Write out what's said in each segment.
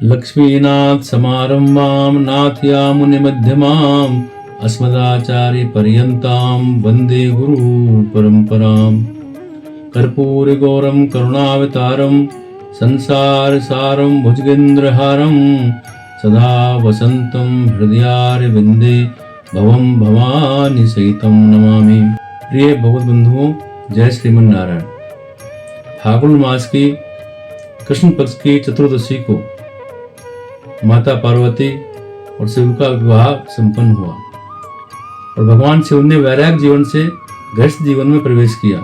लक्ष्मीनाथ समारंभां नाथयामुनिमध्यमाम् अस्मदाचार्यपर्यन्तां वन्दे गुरु परम्पराम्। कर्पूरगौरं करुणावतारं संसारसारं भुजगेन्द्रहारं सदा वसन्तं हृदयारविन्दे भवं भवानी सहितं नमामि। प्रिय भगवत बंधुओं, जय श्रीमन नारायण। फागुन मास की कृष्ण पक्ष की चतुर्दशी को माता पार्वती और शिव का विवाह संपन्न हुआ और भगवान शिव ने वैराग्य जीवन से गृहस्थ जीवन में प्रवेश किया।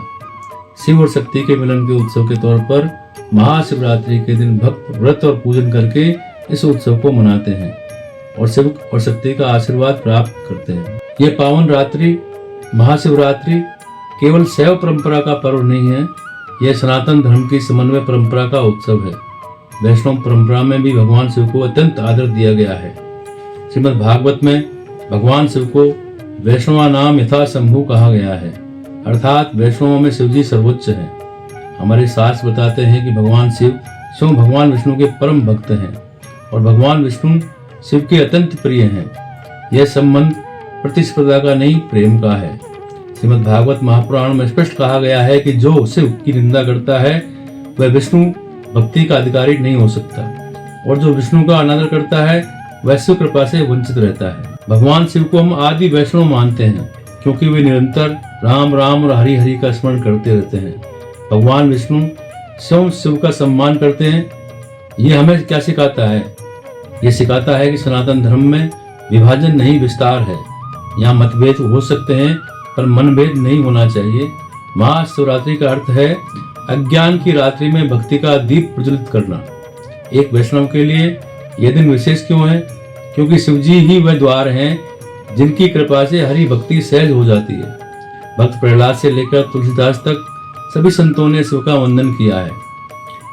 शिव और शक्ति के मिलन के उत्सव के तौर पर महाशिवरात्रि के दिन भक्त व्रत और पूजन करके इस उत्सव को मनाते हैं और शिव और शक्ति का आशीर्वाद प्राप्त करते हैं। ये पावन रात्रि महाशिवरात्रि केवल शैव परंपरा का पर्व नहीं है, यह सनातन धर्म की समन्वय परंपरा का उत्सव है। वैष्णव परंपरा में भी भगवान शिव को अत्यंत आदर दिया गया है। श्रीमद् भागवत में भगवान शिव को वैष्णवा नाम यथा शंभु कहा गया है, अर्थात वैष्णवों में शिव जी सर्वोच्च है। हमारे शास्त्र बताते हैं कि भगवान शिव स्वयं भगवान विष्णु के परम भक्त हैं और भगवान विष्णु शिव के अत्यंत प्रिय हैं। यह संबंध प्रतिस्पर्धा का नहीं, प्रेम का है। श्रीमद् भागवत महापुराण में स्पष्ट कहा गया है कि जो शिव की निंदा करता है वह विष्णु भक्ति का अधिकारी नहीं हो सकता और जो विष्णु का अनादर करता है वह शिव कृपा से वंचित रहता है। भगवान शिव को हम आदि वैष्णव मानते हैं क्योंकि वे निरंतर राम राम और हरि हरि का स्मरण करते रहते हैं। भगवान विष्णु स्वयं शिव का सम्मान करते हैं। ये हमें क्या सिखाता है? ये सिखाता है कि सनातन धर्म में विभाजन नहीं, विस्तार है। यहाँ मतभेद हो सकते हैं पर मनभेद नहीं होना चाहिए। महाशिवरात्रि का अर्थ है अज्ञान की रात्रि में भक्ति का दीप प्रज्वलित करना। एक वैष्णव के लिए यह दिन विशेष क्यों है? क्योंकि शिवजी ही वह द्वार हैं जिनकी कृपा से हरि भक्ति सहज हो जाती है। भक्त प्रहलाद से लेकर तुलसीदास तक सभी संतों ने शिव का वंदन किया है।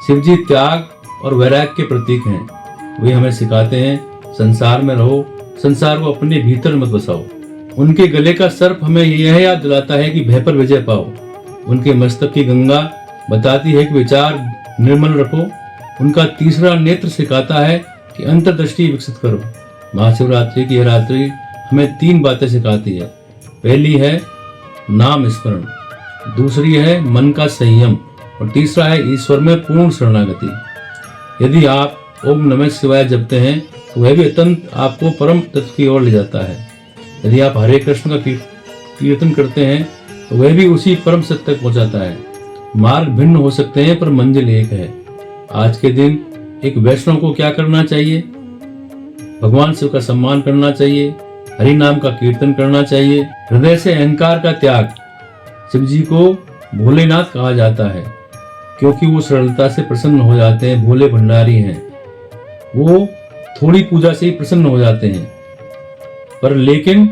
शिवजी त्याग और वैराग्य के प्रतीक हैं। वे हमें सिखाते हैं संसार में रहो, संसार को अपने भीतर मत बसाओ। उनके गले का सर्प हमें यह याद दिलाता है कि भय पर विजय पाओ। उनके मस्तक की गंगा बताती है कि विचार निर्मल रखो। उनका तीसरा नेत्र सिखाता है कि अंतर्दृष्टि विकसित करो। महाशिवरात्रि की यह रात्रि हमें 3 बातें सिखाती है। पहली है नाम स्मरण, दूसरी है मन का संयम और तीसरा है ईश्वर में पूर्ण शरणागति। यदि आप ओम नमः शिवाय जपते हैं तो वह भी अत्यंत आपको परम तत्व की ओर ले जाता है। यदि आप हरे कृष्ण का कीर्तन करते हैं तो वह भी उसी परम सत्य तक पहुंचाता है। मार्ग भिन्न हो सकते हैं पर मंजिल एक है। आज के दिन एक वैष्णव को क्या करना चाहिए? भगवान शिव का सम्मान करना चाहिए, हरि नाम का कीर्तन करना चाहिए, हृदय से अहंकार का त्याग। शिव जी को भोलेनाथ कहा जाता है क्योंकि वो सरलता से प्रसन्न हो जाते हैं। भोले भंडारी हैं, वो थोड़ी पूजा से ही प्रसन्न हो जाते हैं। पर लेकिन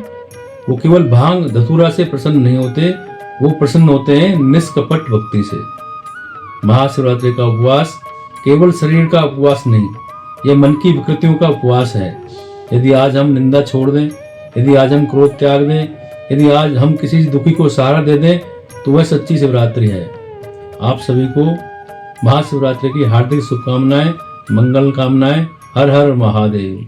वो केवल भांग धतूरा से प्रसन्न नहीं होते, वो प्रसन्न होते हैं निष्कपट भक्ति से। महाशिवरात्रि का उपवास केवल शरीर का उपवास नहीं, यह मन की विकृतियों का उपवास है। यदि आज हम निंदा छोड़ दें, यदि आज हम क्रोध त्याग दें, यदि आज हम किसी दुखी को सहारा दे दें तो वह सच्ची शिवरात्रि है। आप सभी को महाशिवरात्रि की हार्दिक शुभकामनाएं, मंगल कामनाएं। हर हर महादेव।